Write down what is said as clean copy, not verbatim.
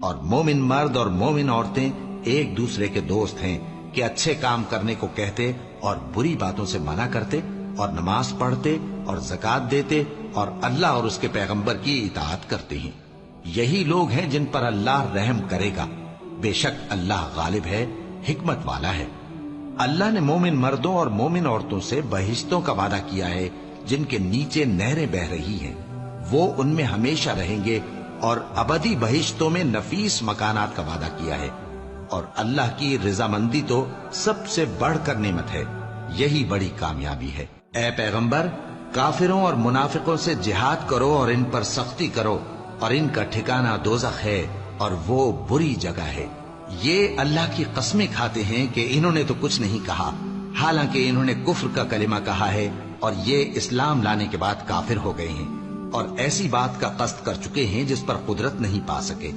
اور مومن مرد اور مومن عورتیں ایک دوسرے کے دوست ہیں کہ اچھے کام کرنے کو کہتے اور بری باتوں سے منع کرتے اور نماز پڑھتے اور زکوٰۃ دیتے اور اللہ اور اس کے پیغمبر کی اطاعت کرتے ہیں۔ یہی لوگ ہیں جن پر اللہ رحم کرے گا، بے شک اللہ غالب ہے، حکمت والا ہے۔ اللہ نے مومن مردوں اور مومن عورتوں سے بہشتوں کا وعدہ کیا ہے جن کے نیچے نہریں بہ رہی ہیں، وہ ان میں ہمیشہ رہیں گے، اور ابدی بہشتوں میں نفیس مکانات کا وعدہ کیا ہے۔ اور اللہ کی رضامندی تو سب سے بڑھ کر نعمت ہے، یہی بڑی کامیابی ہے۔ اے پیغمبر، کافروں اور منافقوں سے جہاد کرو اور ان پر سختی کرو، اور ان کا ٹھکانہ دوزخ ہے اور وہ بری جگہ ہے۔ یہ اللہ کی قسمیں کھاتے ہیں کہ انہوں نے تو کچھ نہیں کہا، حالانکہ انہوں نے کفر کا کلمہ کہا ہے اور یہ اسلام لانے کے بعد کافر ہو گئے ہیں، اور ایسی بات کا قصد کر چکے ہیں جس پر قدرت نہیں پا سکے۔